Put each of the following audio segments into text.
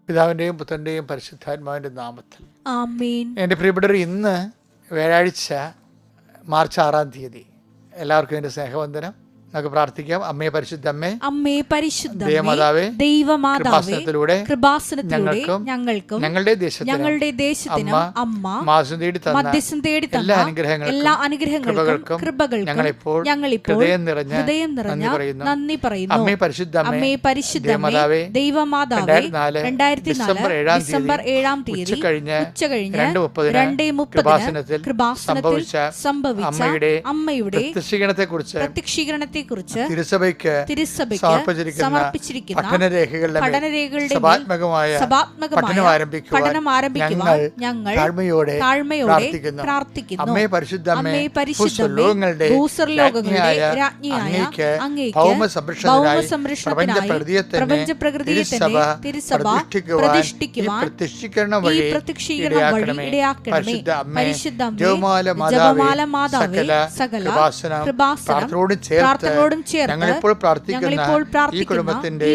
പിതാവിൻ്റെയും പുത്രൻ്റെയും പരിശുദ്ധാത്മാവിൻ്റെ നാമത്തിൽ ആമേൻ. എൻ്റെ പ്രിയപ്പെട്ടവർ, ഇന്ന് വ്യാഴാഴ്ച മാർച്ച് 6-ാം തീയതി. എല്ലാവർക്കും എൻ്റെ സ്നേഹവന്ദനം. നമുക്ക് പ്രാർത്ഥിക്കാം. അമ്മേ പരിശുദ്ധമ്മേ, അമ്മേ പരിശുദ്ധ ദൈവമാതാവേ, ദൈവമാതാവേ, കൃപാസനത്തിലൂടെ ഞങ്ങൾക്കും ഞങ്ങളുടെ ദേശത്തിനും അമ്മ മധ്യസ്ഥം തേടി തന്ന എല്ലാ അനുഗ്രഹങ്ങൾക്കും കൃപകൾക്കും ഞങ്ങളിപ്പോൾ ഹൃദയം നിറഞ്ഞ നന്ദി പറയുന്നു. അമ്മേ പരിശുദ്ധമ്മേ, ദൈവമാതാവേ, 2004 ഡിസംബർ 7-ാം തീയതി ഉച്ചകഴിഞ്ഞ് 2:30 കൃപാസനത്തിൽ സംഭവിച്ച അമ്മയുടെ പ്രത്യക്ഷീകരണത്തെ കുറിച്ച് തിരുസഭയ്ക്ക് സമർപ്പിച്ചിരിക്കുന്ന പഠനരേഖകളുടെ പഠനം ആരംഭിക്കുവാൻ ഞങ്ങൾ താഴ്മയോടെ പ്രാർത്ഥിക്കുന്നു. അമ്മേ പരിശുദ്ധമേ, ഭൂസ്വർലോകങ്ങളുടെ രാജ്ഞിയായ അങ്ങേക്ക് ഭൗമസംരക്ഷണത്തിനായി പ്രപഞ്ചപ്രകൃതിയെ തിരുസഭ പ്രതിഷ്ഠിക്കുവാൻ ഈ പ്രത്യക്ഷീകരണം വഴി ഇടയാക്കണമേ. പരിശുദ്ധമേ, ജപമാല മാതാവേ, സകല കൃപാസനം പ്രാർത്ഥനയോടും ചേർത്ത് ഞങ്ങളിപ്പോൾ പ്രാർത്ഥിക്കുന്ന ഈ കുടുംബത്തിന്റെ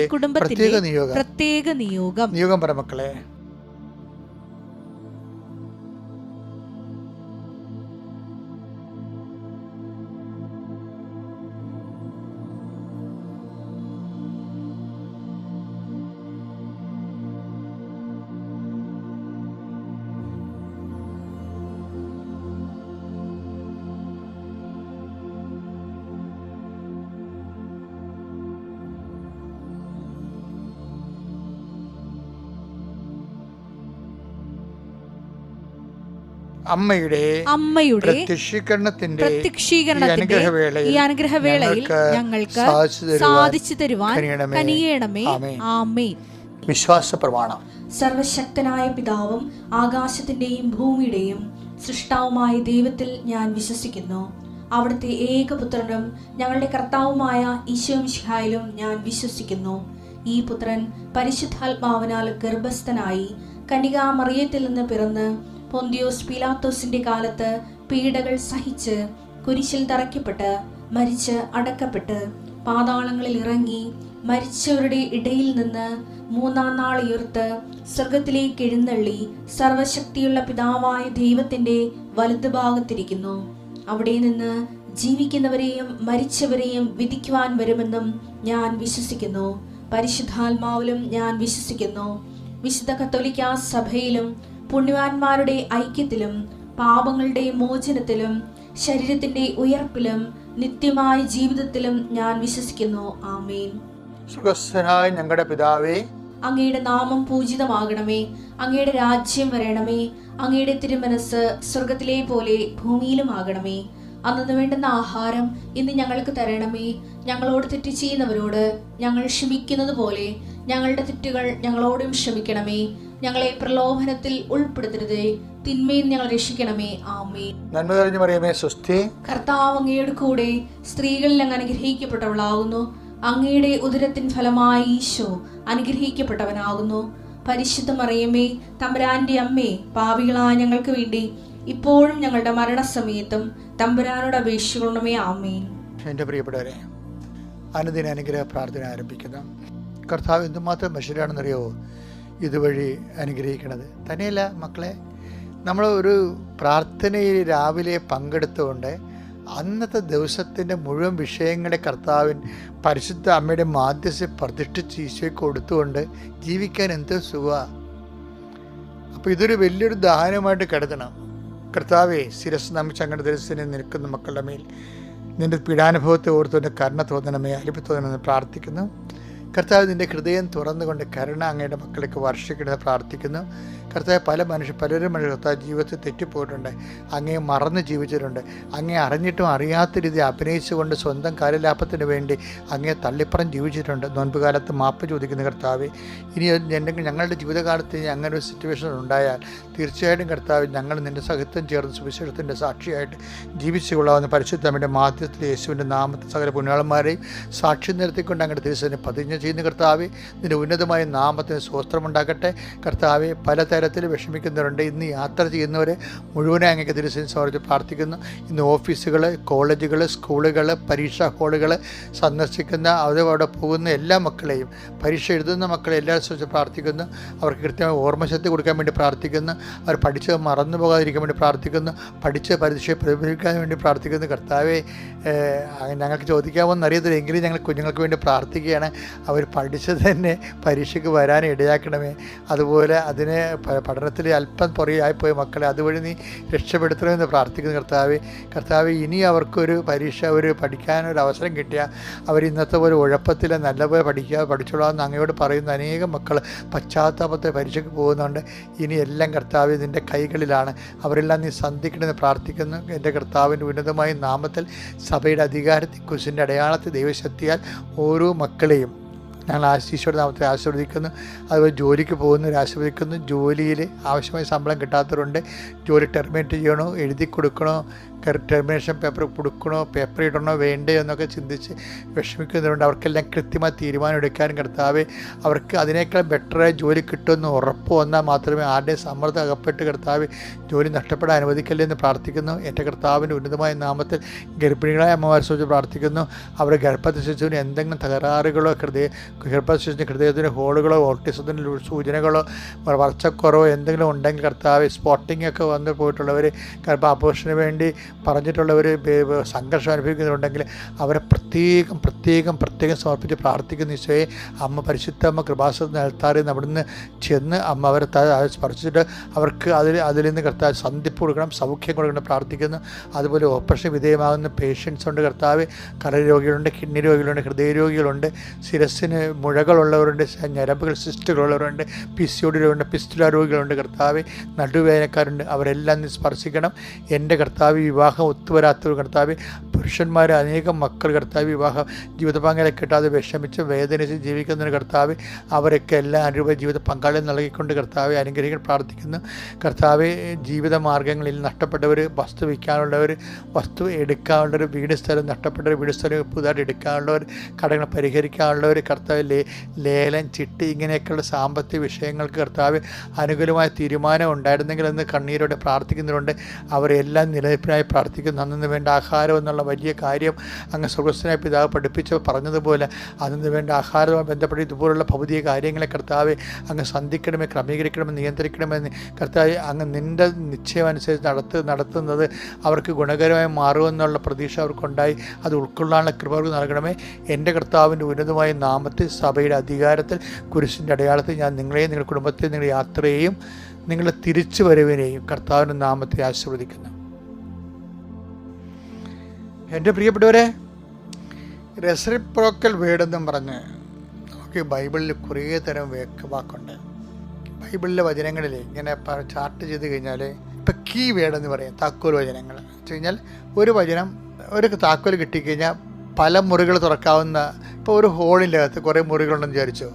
പ്രത്യേക നിയോഗം പരമക്കളെ. അമ്മയുടെ പ്രത്യക്ഷീകരണത്തിന്റെ ഈ അനുഗ്രഹവേളയിൽ ഞങ്ങൾക്ക് സാധിച്ചു തരുവാൻ കനിയണമേ. ആമേൻ. വിശ്വാസ പ്രമാണം. സർവശക്തനായ പിതാവും ആകാശത്തിന്റെയും ഭൂമിയുടെയും സൃഷ്ടാവുമായ ദൈവത്തിൽ ഞാൻ വിശ്വസിക്കുന്നു. അവിടുത്തെ ഏകപുത്രനും ഞങ്ങളുടെ കർത്താവുമായ ഈശോ മിശിഹായിലും ഞാൻ വിശ്വസിക്കുന്നു. ഈ പുത്രൻ പരിശുദ്ധാത്മാവിനാൽ ഗർഭസ്ഥനായി കന്യകാമറിയത്തിൽ നിന്ന് പിറന്ന് പൊന്തിയോസ് പീലാത്തോസിന്റെ കാലത്ത് പീഡകൾ സഹിച്ച് കുരിശിൽ തറയ്ക്കപ്പെട്ട് മരിച്ച് അടക്കപ്പെട്ട് പാതാളങ്ങളിൽ ഇറങ്ങി മരിച്ചവരുടെ ഇടയിൽ നിന്ന് 3-ാം നാൾ ഉയർത്ത് സ്വർഗത്തിലേക്ക് എഴുന്നള്ളി സർവശക്തിയുള്ള പിതാവായ ദൈവത്തിന്റെ വലതുഭാഗത്തിരിക്കുന്നു. അവിടെ നിന്ന് ജീവിക്കുന്നവരെയും മരിച്ചവരെയും വിധിക്കുവാൻ വരുമെന്നും ഞാൻ വിശ്വസിക്കുന്നു. പരിശുദ്ധാത്മാവിലും ഞാൻ വിശ്വസിക്കുന്നു. വിശുദ്ധ കത്തോലിക്കാ സഭയിലും പുണ്യവാന്മാരുടെ ഐക്യത്തിലും പാപങ്ങളുടെ മോചനത്തിലും ശരീരത്തിന്റെ ഉയർപ്പിലും നിത്യമായ ജീവിതത്തിലും ഞാൻ വിശ്വസിക്കുന്നു. ആമേൻ. സ്വർഗ്ഗസ്ഥനായ ഞങ്ങളുടെ പിതാവേ, അങ്ങയുടെ നാമം പൂജിതമാകണമേ. അങ്ങയുടെ രാജ്യം വരണമേ. അങ്ങയുടെ തിരുമനസ് സ്വർഗത്തിലെ പോലെ ഭൂമിയിലും ആകണമേ. അന്നു വേണ്ടുന്ന ആഹാരം ഇന്ന് ഞങ്ങൾക്ക് തരണമേ. ഞങ്ങളോട് തെറ്റ് ചെയ്യുന്നവരോട് ഞങ്ങൾ ക്ഷമിക്കുന്നത് പോലെ ഞങ്ങളുടെ തെറ്റുകൾ ഞങ്ങളോടും ക്ഷമിക്കണമേ. ഞങ്ങളെ പ്രലോഭനത്തിൽ ഉൾപ്പെടുത്തരുതേ, തിന്മയിൽ ഞങ്ങൾ രക്ഷിക്കണമേ. ആമേൻ. നന്മ നിറഞ്ഞ മറിയമേ, സ്വസ്തി. കർത്താവ് അങ്ങയുടെ കൂടെ സ്ത്രീകളിൽ അങ്ങ് അനുഗ്രഹിക്കപ്പെട്ടവളാകുന്നു. അങ്ങയുടെ ഉദരത്തിൻ ഫലമായി ഈശോ അനുഗ്രഹിക്കപ്പെട്ടവനാകുന്നു. പരിശുദ്ധ മറിയമേ, തമ്പുരാന്റെ അമ്മേ, പാപികളായ ഞങ്ങൾക്ക് വേണ്ടി ഇപ്പോഴും ഞങ്ങളുടെ മരണസമയത്തും തമ്പുരാനോട് അപേക്ഷിക്കണമേ. ആമേൻ. എൻ്റെ പ്രിയപ്പെട്ടവരെ, അനുദിന അനുഗ്രഹ പ്രാർത്ഥന ആരംഭിക്കുന്ന കർത്താവ് എന്തുമാത്രം മനുഷ്യരാണെന്നറിയോ ഇതുവഴി അനുഗ്രഹിക്കണത്. തന്നെയല്ല മക്കളെ, നമ്മൾ ഒരു പ്രാർത്ഥനയിൽ രാവിലെ പങ്കെടുത്തുകൊണ്ട് അന്നത്തെ ദിവസത്തിൻ്റെ മുഴുവൻ വിഷയങ്ങളെ കർത്താവിൻ പരിശുദ്ധ അമ്മയുടെ മാധ്യസ്ഥ പ്രതിഷ്ഠിച്ച് ഈശോയ്ക്ക് കൊടുത്തുകൊണ്ട് ജീവിക്കാൻ എന്ത് സുഖമാണ്. അപ്പോൾ ഇതൊരു വലിയൊരു ദാനമായിട്ട് കരുതണം. കർത്താവെ, ശിരസ് നമിച്ച് അങ്ങയുടെ ദിവസത്തിന് നിൽക്കുന്ന മക്കളുടെ മേൽ നിൻ്റെ പീഡാനുഭവത്തെ ഓർത്തുകൊണ്ട് കരുണ തോന്നണമേ, അലിപ്പ് തോന്നണമെന്ന് പ്രാർത്ഥിക്കുന്നു. കർത്താവ് നിൻ്റെ ഹൃദയം തുറന്നുകൊണ്ട് കരുണ അങ്ങയുടെ മക്കളേക്ക് വർഷിക്കണമെന്ന് പ്രാർത്ഥിക്കുന്നു. കർത്താവ് പലരും കർത്താവ് ജീവിതത്തിൽ തെറ്റിപ്പോയിട്ടുണ്ട്. അങ്ങേ മറന്ന് ജീവിച്ചിട്ടുണ്ട്. അങ്ങേ അറിഞ്ഞിട്ടും അറിയാത്ത രീതി അഭിനയിച്ചുകൊണ്ട് സ്വന്തം കാര്യലാഭത്തിന് വേണ്ടി അങ്ങേ തള്ളിപ്പറം ജീവിച്ചിട്ടുണ്ട്. നോൻപ് കാലത്ത് മാപ്പ് ചോദിക്കുന്ന കർത്താവ്, ഇനി എന്തെങ്കിലും ഞങ്ങളുടെ ജീവിതകാലത്ത് അങ്ങനെ ഒരു സിറ്റുവേഷൻ ഉണ്ടായാൽ തീർച്ചയായിട്ടും കർത്താവ് ഞങ്ങൾ നിൻ്റെ സഹിത്വം ചേർന്ന് സുവിശേഷത്തിൻ്റെ സാക്ഷിയായിട്ട് ജീവിച്ചു കൊള്ളാവുന്ന പരിശുദ്ധമ്മയുടെ മാധ്യത്തിൽ യേശുവിൻ്റെ നാമത്തിൽ സകല പുണ്യാളന്മാരെയും സാക്ഷി നിർത്തിക്കൊണ്ട് അങ്ങയുടെ തിരുസന്നിധിയിൽ പ്രതിജ്ഞ ചെയ്യുന്ന കർത്താവെ, നിൻ്റെ ഉന്നതമായ നാമത്തിന് സ്വസ്ത്രമുണ്ടാകട്ടെ. കർത്താവെ, പലതരത്തിൽ വിഷമിക്കുന്നവരുണ്ട്. ഇന്ന് യാത്ര ചെയ്യുന്നവരെ മുഴുവനെ അങ്ങേക്ക് തിരുസേന സമർപ്പിച്ച് പ്രാർത്ഥിക്കുന്നു. ഇന്ന് ഓഫീസുകൾ, കോളേജുകൾ, സ്കൂളുകൾ, പരീക്ഷാ ഹാളുകൾ സന്ദർശിക്കുന്ന അവിടെ പോകുന്ന എല്ലാ മക്കളെയും, പരീക്ഷ എഴുതുന്ന മക്കളെ എല്ലാവരും സംബന്ധിച്ച് പ്രാർത്ഥിക്കുന്നു. അവർക്ക് കൃത്യമായി ഓർമ്മശക്തി കൊടുക്കാൻ വേണ്ടി പ്രാർത്ഥിക്കുന്നു. അവർ പഠിച്ചത് മറന്നു പോകാതിരിക്കാൻ വേണ്ടി പ്രാർത്ഥിക്കുന്നു. പഠിച്ച പരീക്ഷയെ പ്രതിഫലിക്കാൻ വേണ്ടി പ്രാർത്ഥിക്കുന്നു. കർത്താവെ, ഞങ്ങൾക്ക് ചോദിക്കാമെന്ന് അറിയത്തില്ല, എങ്കിലും ഞങ്ങൾ കുഞ്ഞുങ്ങൾക്ക് വേണ്ടി പ്രാർത്ഥിക്കുകയാണ്. അവർ പഠിച്ചത് തന്നെ പരീക്ഷയ്ക്ക് വരാൻ ഇടയാക്കണമേ. അതുപോലെ അതിന് പഠനത്തിൽ അല്പം പുറകെയായിപ്പോയ മക്കളെ അതുവഴി നീ രക്ഷപ്പെടുത്തണമെന്ന് പ്രാർത്ഥിക്കുന്നു. കർത്താവെ, ഇനി അവർക്കൊരു പരീക്ഷ പഠിക്കാനൊരു അവസരം കിട്ടിയാൽ അവർ ഇന്നത്തെ പോലെ ഉഴപ്പത്തിൽ നല്ലപോലെ പഠിച്ചോളാമെന്ന് അങ്ങയോട് പറയുന്ന അനേകം മക്കൾ പശ്ചാത്താപത്തെ പരീക്ഷയ്ക്ക് പോകുന്നുണ്ട്. ഇനി എല്ലാം കർത്താവ് നിൻ്റെ കൈകളിലാണ്. അവരെല്ലാം നീ സന്ധിക്കണമെന്ന് പ്രാർത്ഥിക്കുന്നു. എൻ്റെ കർത്താവിൻ്റെ ഉന്നതമായ നാമത്തിൽ സഭയുടെ അധികാരത്തിൽ കുരിശിൻ്റെ അടയാളത്തിൽ ദൈവശക്തിയാൽ ഓരോ മക്കളെയും ഞങ്ങൾ ഈശോയുടെ നാമത്തെ ആശീർവദിക്കുന്നു. അതുപോലെ ജോലിക്ക് പോകുന്നവർ ആശീർവദിക്കുന്നു. ജോലിയിൽ ആവശ്യമായ ശമ്പളം കിട്ടാത്തവരുണ്ട്. ജോലി ടെർമിനേറ്റ് ചെയ്യണോ, എഴുതി കൊടുക്കണോ, ടെർമിനേഷൻ പേപ്പർ കൊടുക്കണോ, പേപ്പർ ഇടണോ വേണ്ടേ എന്നൊക്കെ ചിന്തിച്ച് വിഷമിക്കുന്നവരുണ്ട്. അവർക്കെല്ലാം കൃത്യമായി തീരുമാനം എടുക്കാനും കർത്താവെ, അവർക്ക് അതിനേക്കാൾ ബെറ്ററായ ജോലി കിട്ടുമെന്ന് ഉറപ്പ് വന്നാൽ മാത്രമേ ആരുടെയും സമ്മർദ്ദം അകപ്പെട്ട് കർത്താവ് ജോലി നഷ്ടപ്പെടാൻ അനുവദിക്കല്ലേ എന്ന് പ്രാർത്ഥിക്കുന്നു. എൻ്റെ കർത്താവിൻ്റെ ഉന്നതമായ നാമത്തിൽ ഗർഭിണികളായ അമ്മമാരെ സംബന്ധിച്ച് പ്രാർത്ഥിക്കുന്നു. അവരുടെ ഗർഭസ്ഥ ശിശുവിന് എന്തെങ്കിലും തകരാറുകളോ, ഗർഭസ്ഥ ശിശുവിൻ്റെ ഹൃദയത്തിന് ഹോളുകളോ, ഓട്ടിസത്തിൻ്റെ സൂചനകളോ, വളർച്ചക്കുറവോ എന്തെങ്കിലും ഉണ്ടെങ്കിൽ കർത്താവ്, സ്പോട്ടിംഗ് ഒക്കെ വന്ന് പോയിട്ടുള്ളവർ, ഗർഭാപോഷന് വേണ്ടി പറഞ്ഞിട്ടുള്ളവർ സംഘർഷം അനുഭവിക്കുന്നുണ്ടെങ്കിൽ അവരെ പ്രത്യേകം സമർപ്പിച്ച് പ്രാർത്ഥിക്കുന്ന ഈശോയെ, അമ്മ പരിശുദ്ധ കൃപാസന അൽത്താറിൽ അവിടുന്ന് ചെന്ന് അമ്മ അവരെ സ്പർശിച്ചിട്ട് അവർക്ക് അതിൽ നിന്ന് കർത്താവ് സന്ധിപ്പ് കൊടുക്കണം, സൗഖ്യം കൊടുക്കണം പ്രാർത്ഥിക്കുന്നു. അതുപോലെ ഓപ്പറേഷൻ വിധേയമാകുന്ന പേഷ്യൻസ് ഉണ്ട് കർത്താവ്. കരരോഗികളുണ്ട്, കിഡ്നി രോഗികളുണ്ട്, ഹൃദയരോഗികളുണ്ട്, ശിരസ്സിന് മുഴകളുള്ളവരുണ്ട്, ഞരമ്പുകൾ സിസ്റ്റുകളുള്ളവരുണ്ട്, PCOD രോഗികളുണ്ട്, പിസ്റ്റുല രോഗികളുണ്ട് കർത്താവ്, നടുവേദനക്കാരുണ്ട്. അവരെല്ലാം നീ സ്പർശിക്കണം. എൻ്റെ കർത്താവ്, വിവാഹം ഒത്തുവരാത്തവർ കർത്താവ്, പുരുഷന്മാർ അനേകം മക്കൾ കർത്താവ് വിവാഹം ജീവിതപങ്കാളെ കിട്ടാതെ വിഷമിച്ച് വേദനിച്ച് ജീവിക്കുന്നതിന് കർത്താവ്, അവരൊക്കെ എല്ലാ അനുഭവ ജീവിത പങ്കാളികൾ നൽകിക്കൊണ്ട് കർത്താവെ അനുഗ്രഹിക്കാൻ പ്രാർത്ഥിക്കുന്നു. കർത്താവെ, ജീവിത മാർഗ്ഗങ്ങളിൽ നഷ്ടപ്പെട്ടവർ, വസ്തു വിൽക്കാനുള്ളവർ, വസ്തു എടുക്കാനുള്ളവർ, വീട് സ്ഥലം നഷ്ടപ്പെട്ടവർ, വീട് സ്ഥലം പുതുതായിട്ട് എടുക്കാനുള്ളവർ, കടങ്ങൾ പരിഹരിക്കാനുള്ളവർ, കർത്താവ് ലേലം, ചിട്ടി, ഇങ്ങനെയൊക്കെയുള്ള സാമ്പത്തിക വിഷയങ്ങൾക്ക് കർത്താവ് അനുകൂലമായ തീരുമാനം ഉണ്ടായിരുന്നെങ്കിൽ എന്ന് കണ്ണീരോടെ പ്രാർത്ഥിക്കുന്നവരുണ്ട്. അവരെല്ലാം നിലനിൽപ്പിനായി പ്രാർത്ഥിക്കുന്നു. അന്നു വേണ്ട ആഹാരം എന്നുള്ള വലിയ കാര്യം അങ്ങ് സ്വർഗ്ഗസ്ഥനായ പിതാവ് പഠിപ്പിച്ച് പറഞ്ഞതുപോലെ അതിന് വേണ്ട ആഹാരവുമായി ബന്ധപ്പെട്ട് ഇതുപോലുള്ള ഭൗതിക കാര്യങ്ങളെ കർത്താവ് അങ്ങ് സന്ധിക്കണമേ, ക്രമീകരിക്കണമെന്ന്, നിയന്ത്രിക്കണമെന്ന് കർത്താവ് അങ്ങ് നിൻ്റെ നിശ്ചയം അനുസരിച്ച് നടത്തുന്നത് അവർക്ക് ഗുണകരമായി മാറുമെന്നുള്ള പ്രതീക്ഷ അവർക്കുണ്ടായി. അത് ഉൾക്കൊള്ളാനുള്ള കൃപ അവർക്ക് നൽകണമേ. എൻ്റെ കർത്താവിൻ്റെ ഉന്നതമായ നാമത്തിൽ സഭയുടെ അധികാരത്തിൽ കുരിശിൻ്റെ അടയാളത്തിൽ ഞാൻ നിങ്ങളെയും നിങ്ങളുടെ കുടുംബത്തെയും നിങ്ങളുടെ യാത്രയെയും നിങ്ങളുടെ തിരിച്ചു വരവിനെയും കർത്താവിൻ്റെ നാമത്തെ ആശീർവദിക്കുന്നു. എൻ്റെ പ്രിയപ്പെട്ടവരെ, റെസിപ്രോക്കൽ വേർഡെന്നും പറഞ്ഞ് നമുക്ക് ബൈബിളിൽ കുറേ തരം വാക്കുണ്ട്. ബൈബിളിലെ വചനങ്ങളിൽ ഇങ്ങനെ ചാർട്ട് ചെയ്ത് കഴിഞ്ഞാൽ ഇപ്പം കീ വേർഡെന്ന് പറയും, താക്കോൽ വചനങ്ങൾ വെച്ച് കഴിഞ്ഞാൽ ഒരു വചനം, ഒരു താക്കോൽ കിട്ടിക്കഴിഞ്ഞാൽ പല മുറികൾ തുറക്കാവുന്ന. ഇപ്പോൾ ഒരു ഹോളിൻ്റെ അകത്ത് കുറേ മുറികളുണ്ടെന്ന് വിചാരിച്ചോ,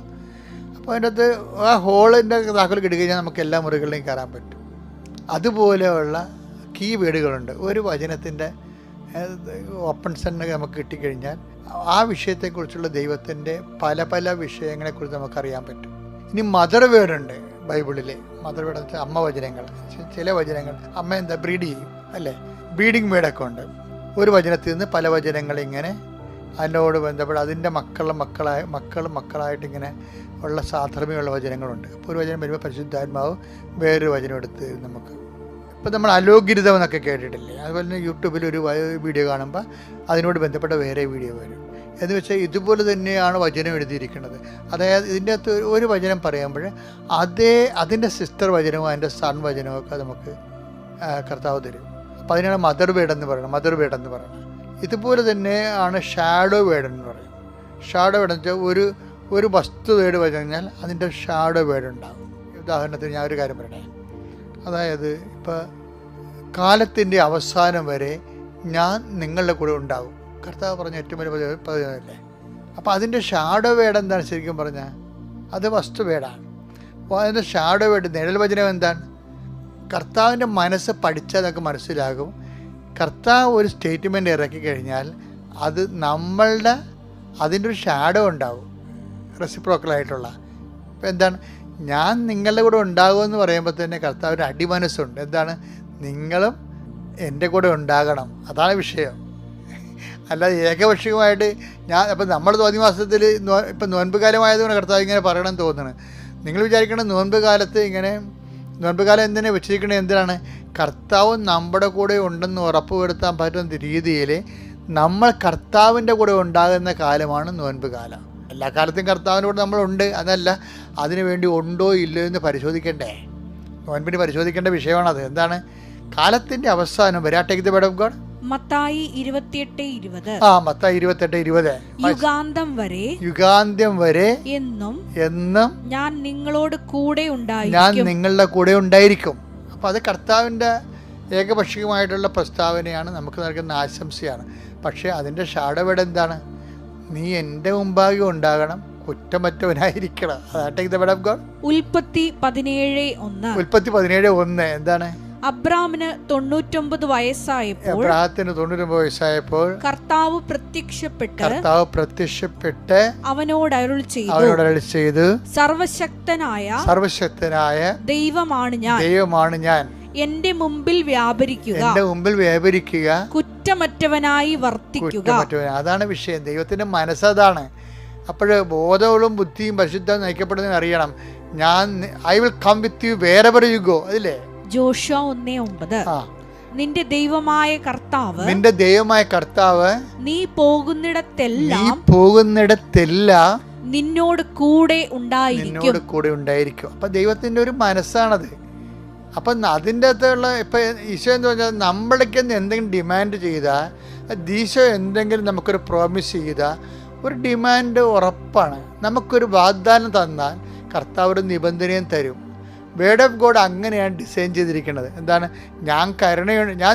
അപ്പോൾ അതിൻ്റെ അകത്ത് ആ ഹോളിൻ്റെ താക്കോൽ കിട്ടിക്കഴിഞ്ഞാൽ നമുക്ക് എല്ലാ മുറികളിലേക്കും കയറാൻ പറ്റും. അതുപോലെയുള്ള കീ വേർഡുകളുണ്ട്. ഒരു വചനത്തിൻ്റെ ഓപ്പൺ സെൻഡ് നമുക്ക് കിട്ടിക്കഴിഞ്ഞാൽ ആ വിഷയത്തെക്കുറിച്ചുള്ള ദൈവത്തിൻ്റെ പല വിഷയങ്ങളെക്കുറിച്ച് നമുക്കറിയാൻ പറ്റും. ഇനി മദർ വേർഡുണ്ട് ബൈബിളിൽ. മദർ വേർഡ് വെച്ചാൽ അമ്മ വചനങ്ങൾ. ചില വചനങ്ങൾ അമ്മ എന്താ ബ്രീഡ് ചെയ്യും അല്ലേ, ബ്രീഡിങ് വേർഡൊക്കെ ഉണ്ട്. ഒരു വചനത്തിൽ നിന്ന് പല വചനങ്ങളിങ്ങനെ അതിനോട് ബന്ധപ്പെട്ട് അതിൻ്റെ മക്കളായിട്ട് ഇങ്ങനെ ഉള്ള സാധർമ്യമുള്ള വചനങ്ങളുണ്ട്. അപ്പോൾ ഒരു വചനം വരുമ്പോൾ പരിശുദ്ധാത്മാവ് വേറൊരു വചനം എടുത്ത് നമുക്ക്. ഇപ്പോൾ നമ്മൾ അലോകിരിതം എന്നൊക്കെ കേട്ടിട്ടില്ലേ, അതുപോലെ തന്നെ യൂട്യൂബിൽ ഒരു വീഡിയോ കാണുമ്പോൾ അതിനോട് ബന്ധപ്പെട്ട വേറെ വീഡിയോ വരും. എന്ന് വെച്ചാൽ ഇതുപോലെ തന്നെയാണ് വചനം എഴുതിയിരിക്കുന്നത്. അതായത് ഇതിൻ്റെ അകത്ത് ഒരു വചനം പറയുമ്പോൾ അതിൻ്റെ സിസ്റ്റർ വചനവും അതിൻ്റെ സൺ വചനവും ഒക്കെ നമുക്ക് കർത്താവ് തരും. അപ്പോൾ അതിനാണ് മദർ വേർഡ് എന്ന് പറയുന്നത്. ഇതുപോലെ തന്നെ ആണ് ഷാഡോ വേർഡ് എന്ന് പറയും. ഷാഡോ വേർഡ് എന്ന് വെച്ചാൽ ഒരു വസ്തു വേർഡ് പറഞ്ഞാൽ അതിൻ്റെ ഷാഡോ വേർഡ് ഉണ്ടാകും. ഉദാഹരണത്തിന് ഞാൻ ഒരു കാര്യം പറയണേ. അതായത് ഇപ്പോൾ കാലത്തിൻ്റെ അവസാനം വരെ ഞാൻ നിങ്ങളുടെ കൂടെ ഉണ്ടാകും, കർത്താവ് പറഞ്ഞ ഏറ്റവും വലിയ പദവിയല്ലേ. അപ്പോൾ അതിൻ്റെ ഷാഡോ വേർഡ് എന്താണ് ശരിക്കും പറഞ്ഞാൽ? അത് വസ്തു വേർഡാണ്. അപ്പോൾ അതിൻ്റെ ഷാഡോ വേർഡ് നിഴൽ വചനം എന്താണ്? കർത്താവിൻ്റെ മനസ്സ് പഠിച്ചാൽ നമുക്ക് മനസ്സിലാകും. കർത്താവ് ഒരു സ്റ്റേറ്റ്മെൻറ്റ് ഇറക്കി കഴിഞ്ഞാൽ അത് അതിൻ്റെ ഒരു ഷാഡോ ഉണ്ടാവും. റെസിപ്രോക്കലായിട്ടുള്ള. ഇപ്പം എന്താണ്, ഞാൻ നിങ്ങളുടെ കൂടെ ഉണ്ടാകുമെന്ന് പറയുമ്പോൾ തന്നെ കർത്താവിൻ്റെ അടിമനസ്സുണ്ട്. എന്താണ്, നിങ്ങളും എൻ്റെ കൂടെ ഉണ്ടാകണം, അതാണ് വിഷയം. അല്ലാതെ ഏകപക്ഷീയമായിട്ട് അപ്പം നമ്മൾ തോന്നി മാസത്തിൽ ഇപ്പം നോൻപ് കാലമായതുകൊണ്ട് കർത്താവ് ഇങ്ങനെ പറയണമെന്ന് തോന്നുന്നത്. നിങ്ങൾ വിചാരിക്കണം നോൻപ് കാലത്ത് ഇങ്ങനെ, നോൻപ് കാലം എന്തിനാണ് വെച്ചിരിക്കുന്നത്, എന്തിനാണ്, കർത്താവ് നമ്മുടെ കൂടെ ഉണ്ടെന്ന് ഉറപ്പ് വരുത്താൻ പറ്റുന്ന രീതിയിൽ നമ്മൾ കർത്താവിൻ്റെ കൂടെ ഉണ്ടാകുന്ന കാലമാണ് നോൻപ് കാലം. എല്ലാ കാലത്തും കർത്താവിൻ്റെ കൂടെ നമ്മളുണ്ട്, അതല്ല, അതിനു വേണ്ടി ഉണ്ടോ ഇല്ലയോ എന്ന് പരിശോധിക്കണ്ടേ. നോൻപിന് പരിശോധിക്കേണ്ട വിഷയമാണത്. എന്താണ്, കാലത്തിൻ്റെ അവസാനം വരെ. Take the word of God. Mathai 28:20. Mathai 28:20. യുഗാന്തം വരെ എന്നും ഞാൻ നിങ്ങളോട് കൂടെ ഞാൻ നിങ്ങളുടെ കൂടെ ഉണ്ടായിരിക്കും. അപ്പം അത് കർത്താവിൻ്റെ ഏകപക്ഷീയമായിട്ടുള്ള പ്രസ്താവനയാണ്, നമുക്ക് നൽകുന്ന ആശംസയാണ്. പക്ഷേ അതിൻ്റെ ഷാഡോവേഡ് എന്താണ്, നീ എൻ്റെ മുമ്പാകെ ഉണ്ടാകണം, കുറ്റമറ്റവനായിരിക്കണം. അതാട്ടെ വേർഡ് ഓഫ് ഗോഡ്. ഉൽപ്പത്തി 17:1. ഉൽപ്പത്തി 17:1 എന്താണ്, അബ്രാമിന് 99 വയസ്സായപ്പോൾ, അബ്രാഹത്തിന് 99 വയസ്സായപ്പോൾ കർത്താവ് പ്രത്യക്ഷപ്പെട്ട് അവനോട് അരുളി ചെയ്തു, സർവശക്തനായ ദൈവമാണ് ഞാൻ, എന്റെ മുമ്പിൽ വ്യാപരിക്കുക, കുറ്റമറ്റവനായി വർത്തിക്കുക. അതാണ് വിഷയം. ദൈവത്തിന്റെ മനസ്സതാണ്. അപ്പോൾ ബോധവും ബുദ്ധിയും പരിശുദ്ധവും നയിക്കപ്പെടുന്നതിന് അറിയണം, I will come with you wherever you go. അതില്ലേ ജോഷുവ 1:9. നിന്റെ ദൈവമായ കർത്താവ് നീ പോകുന്നിടത്തെല്ലാം നിന്നോട് കൂടെ ഉണ്ടായിരിക്കും. അപ്പൊ ദൈവത്തിന്റെ ഒരു മനസ്സാണത്. അപ്പം അതിൻ്റെ അകത്തുള്ള ഇപ്പം ഈശോ എന്ന് പറഞ്ഞാൽ നമ്മൾക്ക് എന്തെങ്കിലും ഡിമാൻഡ് ചെയ്താൽ, ഈശോ എന്തെങ്കിലും നമുക്കൊരു പ്രോമിസ് ചെയ്താൽ ഒരു ഡിമാൻഡ് ഉറപ്പാണ്. നമുക്കൊരു വാഗ്ദാനം തന്നാൽ കർത്താവ് ഒരു നിബന്ധനയും തരും. വേർഡ് ഓഫ് ഗോഡ് അങ്ങനെയാണ് ഡിസൈൻ ചെയ്തിരിക്കുന്നത്. എന്താണ്, ഞാൻ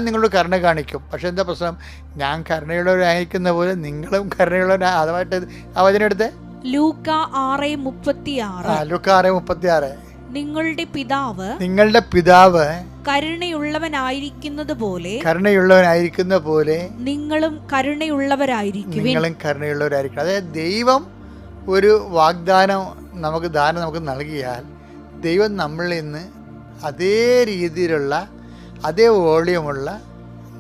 നിങ്ങളോട് കരുണ കാണിക്കും. പക്ഷെ എന്താ പ്രശ്നം, ഞാൻ കരുണയുള്ളവരായിരിക്കുന്ന പോലെ നിങ്ങളും കരുണയുള്ളവരാ. അതുമായിട്ട് ആ വചനം എടുത്തേ, ലൂക്ക 6:36. നിങ്ങളുടെ പിതാവ് കരുണയുള്ളവനായിരിക്കുന്നത് പോലെ നിങ്ങളും കരുണയുള്ളവരായിരിക്കും. അതായത് ദൈവം ഒരു വാഗ്ദാനം നമുക്ക് നൽകിയാൽ ദൈവം നമ്മളിൽ നിന്ന് അതേ രീതിയിലുള്ള അതേ വോളിയമുള്ള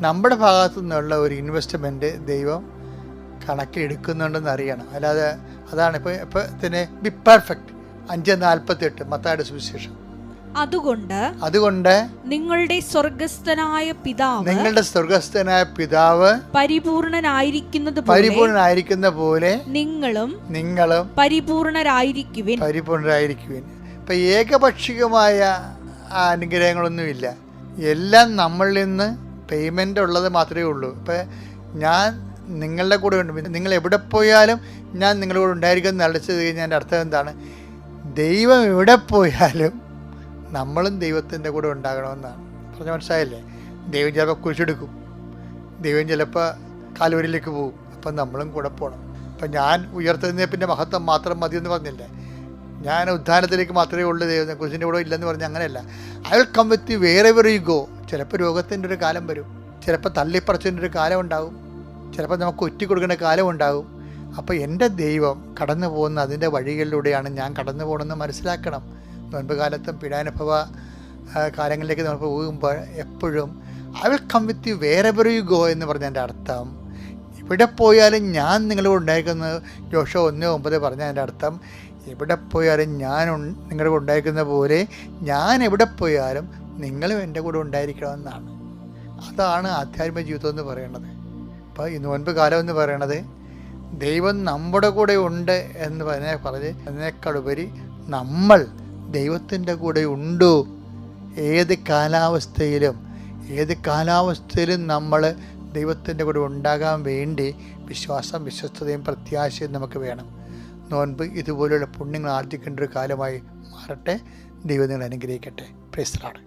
നമ്മുടെ ഭാഗത്തു നിന്നുള്ള ഒരു ഇൻവെസ്റ്റ്മെൻറ്റ് ദൈവം കണക്കിലെടുക്കുന്നുണ്ടെന്ന് അറിയണം. അല്ലാതെ അതാണ് ഇപ്പോൾ തന്നെ ബി പെർഫെക്റ്റ് 5:48 മത്തായിയുടെ സുവിശേഷം. അതുകൊണ്ട് നിങ്ങളുടെ സ്വർഗസ്ഥനായ പിതാവ് പരിപൂർണനായിരിക്കുന്ന പോലെ നിങ്ങളും പരിപൂർണരായിരിക്കുവിൻ. ഇപ്പം ഏകപക്ഷികമായ അനുഗ്രഹങ്ങളൊന്നുമില്ല. എല്ലാം നമ്മളിൽ നിന്ന് പേയ്മെൻ്റ് ഉള്ളത് മാത്രമേ ഉള്ളൂ. ഇപ്പം ഞാൻ നിങ്ങളുടെ കൂടെ ഉണ്ട്, നിങ്ങൾ എവിടെ പോയാലും ഞാൻ നിങ്ങളുടെ കൂടെ ഉണ്ടായിരിക്കും അടച്ചത് കഴിഞ്ഞാൽ എൻ്റെ അർത്ഥം എന്താണ്, ദൈവം എവിടെ പോയാലും നമ്മളും ദൈവത്തിൻ്റെ കൂടെ ഉണ്ടാകണമെന്നാണ്. പറഞ്ഞ മനസ്സിലായില്ലേ? ദൈവം ചിലപ്പോൾ കുരിശെടുക്കും, ദൈവം ചിലപ്പോൾ കാൽവരിയിലേക്ക് പോകും, അപ്പം നമ്മളും കൂടെ പോകണം. അപ്പം ഞാൻ ഉയർത്തുന്നതിൻ്റെ മഹത്വം മാത്രം മതിയെന്ന് പറഞ്ഞില്ലേ, ഞാൻ ഉദ്ധാനത്തിലേക്ക് മാത്രമേ ഉള്ളൂ, ദൈവം കുരിശിൻ്റെ കൂടെ ഇല്ലെന്ന് പറഞ്ഞാൽ അങ്ങനെയല്ല. I will come with you wherever you go. ചിലപ്പോൾ രോഗത്തിൻ്റെ ഒരു കാലം വരും, ചിലപ്പോൾ തള്ളിപ്പറച്ചിൻ്റെ ഒരു കാലം ഉണ്ടാകും, ചിലപ്പോൾ നമുക്ക് ഒറ്റി കൊടുക്കേണ്ട കാലം ഉണ്ടാകും. അപ്പോൾ എൻ്റെ ദൈവം കടന്നു പോകുന്ന അതിൻ്റെ വഴികളിലൂടെയാണ് ഞാൻ കടന്നു പോകണമെന്ന് മനസ്സിലാക്കണം. നോൻപ് കാലത്തും പീഡാനുഭവ കാലങ്ങളിലേക്ക് നമ്മൾ പോകുമ്പോൾ എപ്പോഴും I will come with you wherever you go എന്ന് പറഞ്ഞതിൻ്റെ അർത്ഥം, എവിടെ പോയാലും ഞാൻ നിങ്ങളോട് ഉണ്ടായിരിക്കുന്നത്. ജോഷുവ 1:9 പറഞ്ഞതിൻ്റെ അർത്ഥം, എവിടെ പോയാലും ഞാൻ നിങ്ങളുടെ കൂടെ ഉണ്ടായിരിക്കുന്ന പോലെ ഞാൻ എവിടെ പോയാലും നിങ്ങളും എൻ്റെ കൂടെ ഉണ്ടായിരിക്കണമെന്നാണ്. അതാണ് ആധ്യാത്മിക ജീവിതം എന്ന് പറയുന്നത്. അപ്പോൾ ഈ നോൻപ് കാലം എന്ന് പറയണത് ദൈവം നമ്മുടെ കൂടെ ഉണ്ട് എന്ന് പറഞ്ഞ് അതിനേക്കാളുപരി നമ്മൾ ദൈവത്തിൻ്റെ കൂടെ ഉണ്ടോ. ഏത് കാലാവസ്ഥയിലും നമ്മൾ ദൈവത്തിൻ്റെ കൂടെ ഉണ്ടാകാൻ വേണ്ടി വിശ്വാസം, വിശ്വസ്തതയും പ്രത്യാശയും നമുക്ക് വേണം. നോൻപ് ഇതുപോലെയുള്ള പുണ്യങ്ങൾ ആർജിക്കേണ്ട ഒരു കാലമായി മാറട്ടെ. ദൈവം നിങ്ങളെ അനുഗ്രഹിക്കട്ടെ. Praise the Lord.